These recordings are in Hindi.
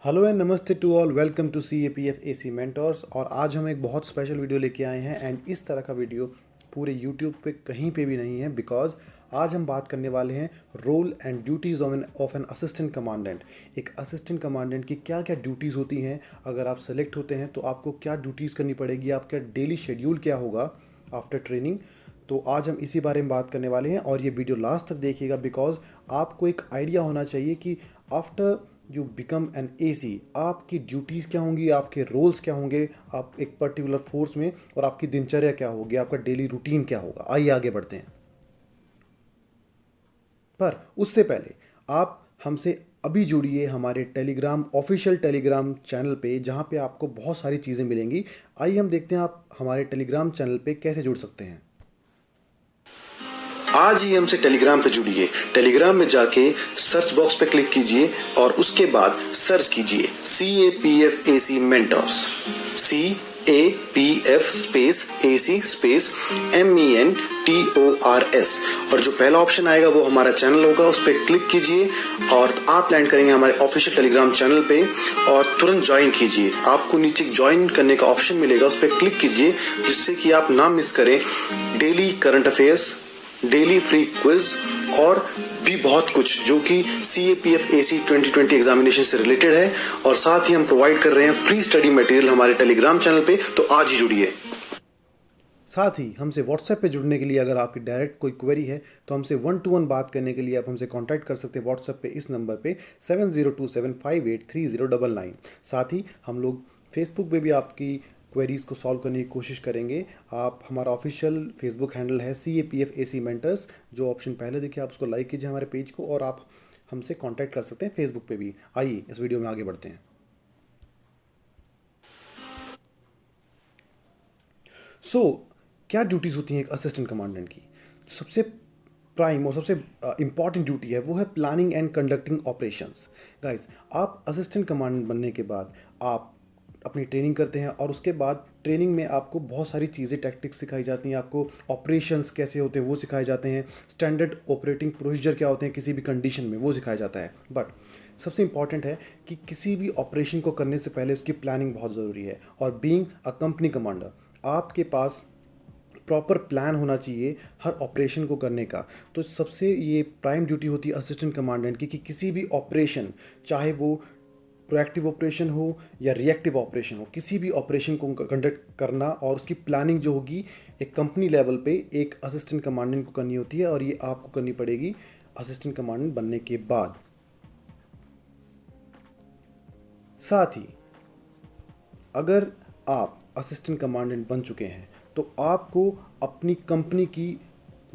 हेलो एंड नमस्ते to all, welcome to C A P F A C mentors. और आज हम एक बहुत स्पेशल वीडियो लेके आए हैं एंड इस तरह का वीडियो पूरे यूट्यूब पे कहीं पे भी नहीं है बिकॉज आज हम बात करने वाले हैं role and duties of an assistant commandant. एक असिस्टेंट कमांडेंट की क्या क्या ड्यूटीज़ होती हैं, अगर आप सेलेक्ट होते हैं तो आपको क्या ड्यूटीज़ करनी पड़ेगी, आपका डेली शेड्यूल क्या होगा आफ्टर ट्रेनिंग। तो आज हम इसी बारे में बात करने वाले हैं और ये वीडियो लास्ट तक देखिएगा बिकॉज आपको एक आइडिया होना चाहिए कि after you become an AC आपकी ड्यूटीज़ क्या होंगी, आपके रोल्स क्या होंगे, आप एक पर्टिकुलर फोर्स में, और आपकी दिनचर्या क्या होगी, आपका डेली रूटीन क्या होगा। आइए आगे बढ़ते हैं। पर उससे पहले आप हमसे अभी जुड़िए हमारे टेलीग्राम ऑफिशियल टेलीग्राम चैनल पे, जहाँ पे आपको बहुत सारी चीज़ें मिलेंगी। आइए हम देखते हैं आप हमारे टेलीग्राम चैनल पे कैसे जुड़ सकते हैं। आज ही हमसे टेलीग्राम पे जुड़िए। टेलीग्राम में जाके सर्च बॉक्स पे क्लिक कीजिए और उसके बाद सर्च कीजिए CAPFAC mentors, CAPF space AC space MENTORS, और जो पहला ऑप्शन आएगा वो हमारा चैनल होगा, उस पर क्लिक कीजिए और आप लैंड करेंगे हमारे ऑफिशियल टेलीग्राम चैनल पे और तुरंत ज्वाइन कीजिए। आपको नीचे ज्वाइन करने का ऑप्शन मिलेगा, उस पर क्लिक कीजिए जिससे कि आप ना मिस करें daily current affairs, daily free quiz और भी बहुत कुछ जो कि CAPFAC 2020 एग्जामिनेशन से रिलेटेड है। और साथ ही हम प्रोवाइड कर रहे हैं फ्री स्टडी मटेरियल हमारे टेलीग्राम चैनल पे, तो आज ही जुड़िए। साथ ही हमसे व्हाट्सएप पे जुड़ने के लिए अगर आपकी डायरेक्ट कोई क्वेरी है तो हमसे 1-to-1 बात करने के लिए आप हमसे कांटेक्ट कर सकते हैं व्हाट्सएप पे इस नंबर पे 7027583099। साथ ही हम लोग फेसबुक पे भी आपकी क्वेरीज़ को सॉल्व करने की कोशिश करेंगे। आप हमारा ऑफिशियल फेसबुक हैंडल है CAPFAC मेंटर्स, जो ऑप्शन पहले देखिए आप उसको लाइक कीजिए हमारे पेज को, और आप हमसे कांटेक्ट कर सकते हैं फेसबुक पे भी। आइए इस वीडियो में आगे बढ़ते हैं। क्या ड्यूटीज़ होती हैं एक असिस्टेंट कमांडेंट की। सबसे प्राइम और सबसे इम्पॉर्टेंट ड्यूटी है वो है planning and conducting operations. Guys, आप असिस्टेंट कमांडेंट बनने के बाद आप अपनी ट्रेनिंग करते हैं और उसके बाद ट्रेनिंग में आपको बहुत सारी चीज़ें, टैक्टिक्स सिखाई जाती हैं, आपको ऑपरेशंस कैसे होते हैं वो सिखाए जाते हैं, स्टैंडर्ड ऑपरेटिंग प्रोसीजर क्या होते हैं किसी भी कंडीशन में वो सिखाया जाता है। बट सबसे इंपॉर्टेंट है कि किसी भी ऑपरेशन को करने से पहले उसकी प्लानिंग बहुत ज़रूरी है। और बीइंग अ कंपनी कमांडर आपके पास प्रॉपर प्लान होना चाहिए हर ऑपरेशन को करने का। तो सबसे ये प्राइम ड्यूटी होती है असिस्टेंट कमांडेंट की कि किसी भी ऑपरेशन, चाहे वो प्रोएक्टिव ऑपरेशन हो या रिएक्टिव ऑपरेशन हो, किसी भी ऑपरेशन को कंडक्ट करना और उसकी प्लानिंग जो होगी एक कंपनी लेवल पे एक असिस्टेंट कमांडेंट को करनी होती है, और ये आपको करनी पड़ेगी असिस्टेंट कमांडेंट बनने के बाद। साथ ही अगर आप असिस्टेंट कमांडेंट बन चुके हैं तो आपको अपनी कंपनी की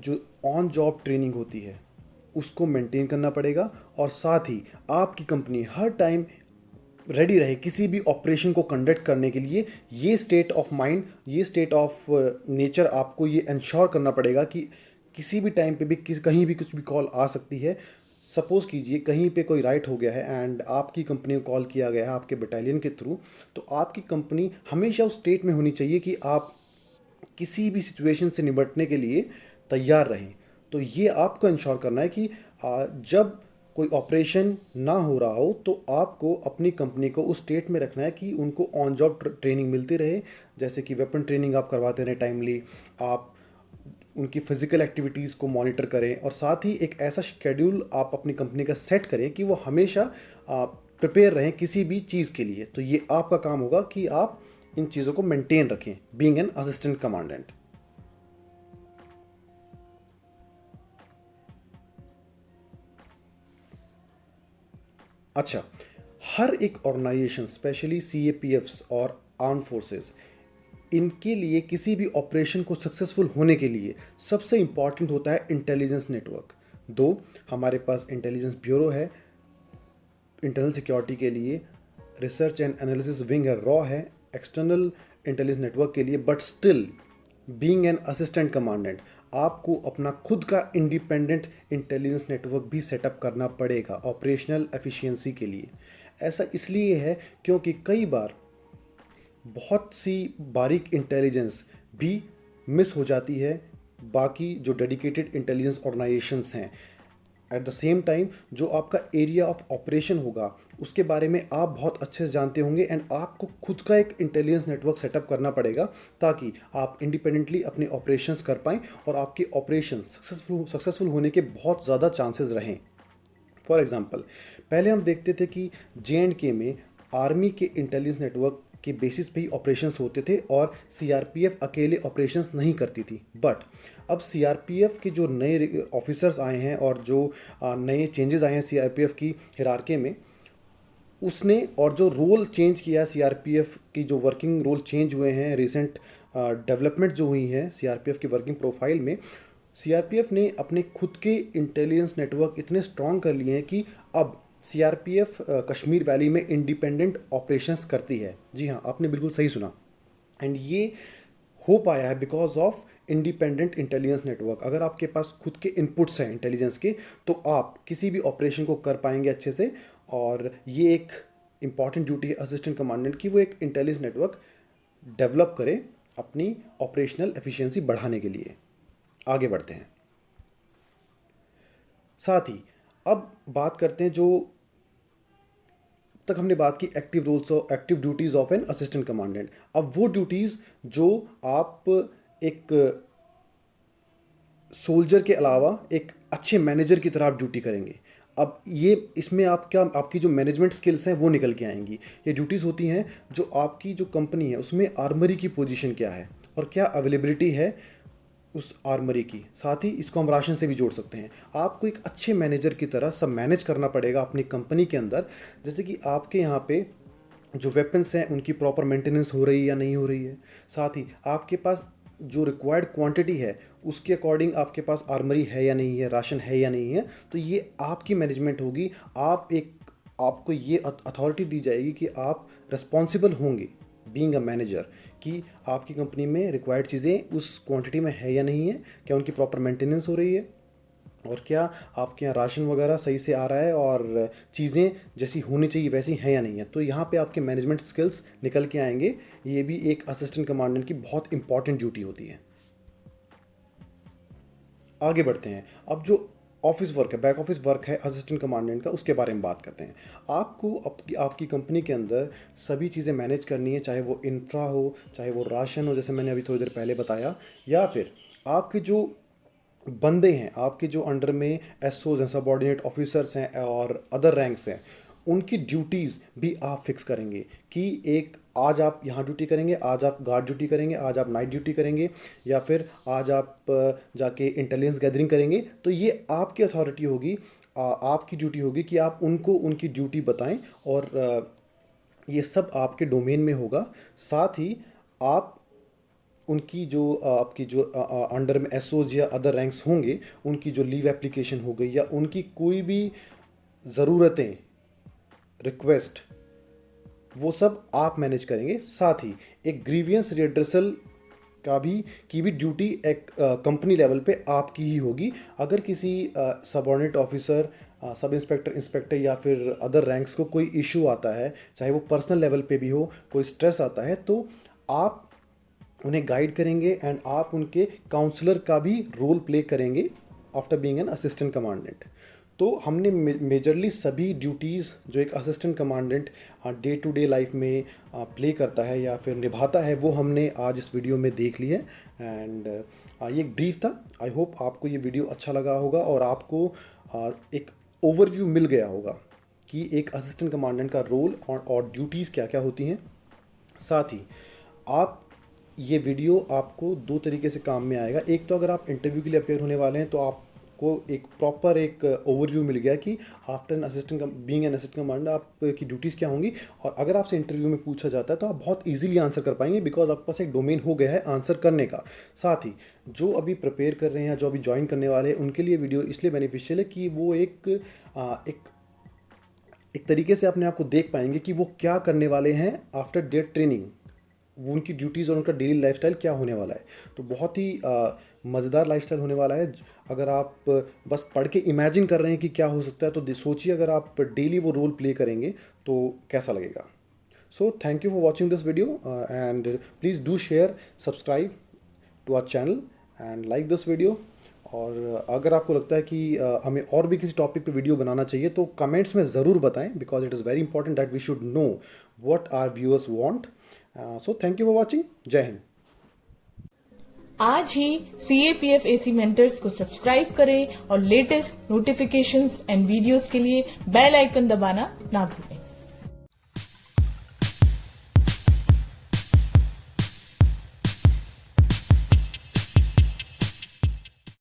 जो ऑन जॉब ट्रेनिंग होती है उसको मेंटेन करना पड़ेगा, और साथ ही आपकी कंपनी हर टाइम रेडी रहे किसी भी ऑपरेशन को कंडक्ट करने के लिए। ये स्टेट ऑफ माइंड, ये स्टेट ऑफ नेचर आपको ये इंश्योर करना पड़ेगा कि किसी भी टाइम पे भी कहीं भी कुछ भी कॉल आ सकती है। सपोज़ कीजिए कहीं पे कोई राइट हो गया है एंड आपकी कंपनी को कॉल किया गया है आपके बटालियन के थ्रू, तो आपकी कंपनी हमेशा उस स्टेट में होनी चाहिए कि आप किसी भी सिचुएशन से निपटने के लिए तैयार रहें। तो ये आपको इंश्योर करना है कि जब कोई ऑपरेशन ना हो रहा हो तो आपको अपनी कंपनी को उस स्टेट में रखना है कि उनको ऑन जॉब ट्रेनिंग मिलती रहे, जैसे कि वेपन ट्रेनिंग आप करवाते रहें टाइमली, आप उनकी फिजिकल एक्टिविटीज़ को मॉनिटर करें, और साथ ही एक ऐसा शेड्यूल आप अपनी कंपनी का सेट करें कि वो हमेशा प्रिपेयर रहें किसी भी चीज़ के लिए। तो ये आपका काम होगा कि आप इन चीज़ों को मेंटेन रखें बीइंग एन असिस्टेंट कमांडेंट। अच्छा, हर एक ऑर्गेनाइजेशन स्पेशली CAPFs और आर्म फोर्सेस, इनके लिए किसी भी ऑपरेशन को सक्सेसफुल होने के लिए सबसे इंपॉर्टेंट होता है इंटेलिजेंस नेटवर्क। दो हमारे पास इंटेलिजेंस ब्यूरो है इंटरनल सिक्योरिटी के लिए, रिसर्च एंड एनालिसिस विंग है, रॉ है एक्सटर्नल इंटेलिजेंस नेटवर्क के लिए, but still being an assistant commandant आपको अपना खुद का इंडिपेंडेंट इंटेलिजेंस नेटवर्क भी सेटअप करना पड़ेगा ऑपरेशनल एफिशिएंसी के लिए। ऐसा इसलिए है क्योंकि कई बार बहुत सी बारीक इंटेलिजेंस भी मिस हो जाती है बाकी जो डेडिकेटेड इंटेलिजेंस ऑर्गेनाइजेशंस हैं। एट द सेम टाइम जो आपका एरिया ऑफ ऑपरेशन होगा उसके बारे में आप बहुत अच्छे से जानते होंगे एंड आपको खुद का एक इंटेलिजेंस नेटवर्क सेटअप करना पड़ेगा ताकि आप इंडिपेंडेंटली अपने ऑपरेशंस कर पाएँ और आपके ऑपरेशन सक्सेसफुल होने के बहुत ज़्यादा चांसेस रहें। फॉर एग्ज़ाम्पल, पहले हम देखते थे कि J&K में आर्मी के इंटेलिजेंस नेटवर्क के बेसिस पे ही ऑपरेशंस होते थे और सीआरपीएफ अकेले ऑपरेशंस नहीं करती थी। बट अब सीआरपीएफ के जो नए ऑफिसर्स आए हैं और जो नए चेंजेस आए हैं सीआरपीएफ की हिरार्की में, उसने और जो रोल चेंज किया सीआरपीएफ की, जो वर्किंग रोल चेंज हुए हैं, रिसेंट डेवलपमेंट जो हुई हैं सीआरपीएफ की वर्किंग प्रोफाइल में, सीआरपीएफ ने अपने खुद के इंटेलिजेंस नेटवर्क इतने स्ट्रॉन्ग कर लिए हैं कि अब सीआरपीएफ कश्मीर वैली में इंडिपेंडेंट ऑपरेशंस करती है। जी हाँ, आपने बिल्कुल सही सुना। एंड ये हो पाया है because of independent intelligence network. अगर आपके पास खुद के इनपुट्स हैं इंटेलिजेंस के, तो आप किसी भी ऑपरेशन को कर पाएंगे अच्छे से। और ये एक इम्पॉर्टेंट ड्यूटी है असिस्टेंट कमांडेंट की, वो एक इंटेलिजेंस नेटवर्क डेवलप करे अपनी ऑपरेशनल एफिशिएंसी बढ़ाने के लिए। आगे बढ़ते हैं। साथ ही अब बात करते हैं, जो तक हमने बात की एक्टिव रोल्स और active duties of an assistant commandant. अब वो ड्यूटीज़ जो आप एक सोल्जर के अलावा एक अच्छे मैनेजर की तरह आप ड्यूटी करेंगे। अब ये इसमें आप क्या, आपकी जो मैनेजमेंट स्किल्स हैं वो निकल के आएंगी। ये ड्यूटीज़ होती हैं जो आपकी जो कंपनी है उसमें आर्मरी की पोजीशन क्या है और क्या अवेलेबिलिटी है उस आर्मरी की। साथ ही इसको हम राशन से भी जोड़ सकते हैं। आपको एक अच्छे मैनेजर की तरह सब मैनेज करना पड़ेगा अपनी कंपनी के अंदर। जैसे कि आपके यहाँ पे जो वेपन्स हैं उनकी प्रॉपर मेंटेनेंस हो रही है या नहीं हो रही है। साथ ही आपके पास जो रिक्वायर्ड क्वांटिटी है उसके अकॉर्डिंग आपके पास आर्मरी है या नहीं है, राशन है या नहीं है। तो ये आपकी मैनेजमेंट होगी। आपको ये अथॉरिटी दी जाएगी कि आप रिस्पॉन्सिबल होंगे बीइंग अ मैनेजर कि आपकी कंपनी में रिक्वायर्ड चीज़ें उस क्वांटिटी में है या नहीं है, क्या उनकी प्रॉपर मेंटेनेंस हो रही है, और क्या आपके यहाँ राशन वगैरह सही से आ रहा है और चीज़ें जैसी होनी चाहिए वैसी हैं या नहीं है। तो यहाँ पे आपके मैनेजमेंट स्किल्स निकल के आएंगे। ये भी एक असिस्टेंट कमांडेंट की बहुत इंपॉर्टेंट ड्यूटी होती है। आगे बढ़ते हैं। अब जो ऑफिस वर्क है, बैक ऑफिस वर्क है असिस्टेंट कमांडेंट का, उसके बारे में बात करते हैं। आपको आपकी कंपनी के अंदर सभी चीज़ें मैनेज करनी है, चाहे वो इंफ्रा हो, चाहे वो राशन हो, जैसे मैंने अभी थोड़ी देर पहले बताया, या फिर आपके जो बंदे हैं, आपके जो अंडर में एसओज हैं, सबऑर्डिनेट ऑफिसर्स हैं और अदर रैंक्स हैं, उनकी ड्यूटीज़ भी आप फिक्स करेंगे कि एक आज आप यहाँ ड्यूटी करेंगे, आज आप गार्ड ड्यूटी करेंगे, आज आप नाइट ड्यूटी करेंगे, या फिर आज आप जाके इंटेलिजेंस गैदरिंग करेंगे। तो ये आपकी अथॉरिटी होगी, आपकी ड्यूटी होगी कि आप उनको उनकी ड्यूटी बताएं और ये सब आपके डोमेन में होगा। साथ ही आप उनकी जो आपकी जो अंडर में एसओज या अदर रैंक्स होंगे, उनकी जो लीव एप्लीकेशन हो गई या उनकी कोई भी ज़रूरतें, रिक्वेस्ट, वो सब आप मैनेज करेंगे। साथ ही एक ग्रीवियंस रिड्रेसल की भी ड्यूटी एक कंपनी लेवल पे आपकी ही होगी। अगर किसी subordinate officer, sub inspector, inspector या फिर अदर रैंक्स को कोई इशू आता है, चाहे वो पर्सनल लेवल पे भी हो, कोई स्ट्रेस आता है, तो आप उन्हें गाइड करेंगे एंड आप उनके काउंसलर का भी रोल प्ले करेंगे after being an assistant commandant. तो हमने मेजरली सभी ड्यूटीज़ जो एक assistant commandant day to day life में प्ले करता है या फिर निभाता है, वो हमने आज इस वीडियो में देख ली है। एंड ये एक ब्रीफ था। आई होप आपको ये वीडियो अच्छा लगा होगा और आपको एक ओवरव्यू मिल गया होगा कि एक असिस्टेंट कमांडेंट का रोल और ड्यूटीज़ क्या क्या होती हैं। साथ ही आप ये वीडियो आपको दो तरीके से काम में आएगा। एक तो अगर आप इंटरव्यू के लिए अपेयर होने वाले हैं तो आपको एक प्रॉपर एक ओवरव्यू मिल गया कि after an assistant being an assistant commander आपकी ड्यूटीज़ क्या होंगी। और अगर आपसे इंटरव्यू में पूछा जाता है तो आप बहुत इजीली आंसर कर पाएंगे बिकॉज आपके पास एक डोमेन हो गया है आंसर करने का। साथ ही जो अभी प्रिपेयर कर रहे हैं, जो अभी ज्वाइन करने वाले हैं, उनके लिए वीडियो इसलिए बेनिफिशियल है कि वो एक तरीके से अपने आप को देख पाएंगे कि वो क्या करने वाले हैं आफ्टर देयर ट्रेनिंग, वो उनकी ड्यूटीज़ और उनका डेली लाइफस्टाइल क्या होने वाला है। तो बहुत ही मज़ेदार लाइफस्टाइल होने वाला है। अगर आप बस पढ़ के इमेजिन कर रहे हैं कि क्या हो सकता है, तो सोचिए अगर आप डेली वो रोल प्ले करेंगे तो कैसा लगेगा। So thank you for watching this video and please do share, subscribe to our channel and like this video. और अगर आपको लगता है कि हमें और भी किसी टॉपिक पे वीडियो बनाना चाहिए तो कमेंट्स में ज़रूर बताएं, because it is very important that we should know what our viewers want. So thank you for watching. जय हिंद. आज ही CAPF AC मेंटर्स को सब्सक्राइब करें और लेटेस्ट नोटिफिकेशंस एंड वीडियोस के लिए बेल आइकन दबाना ना भूलें.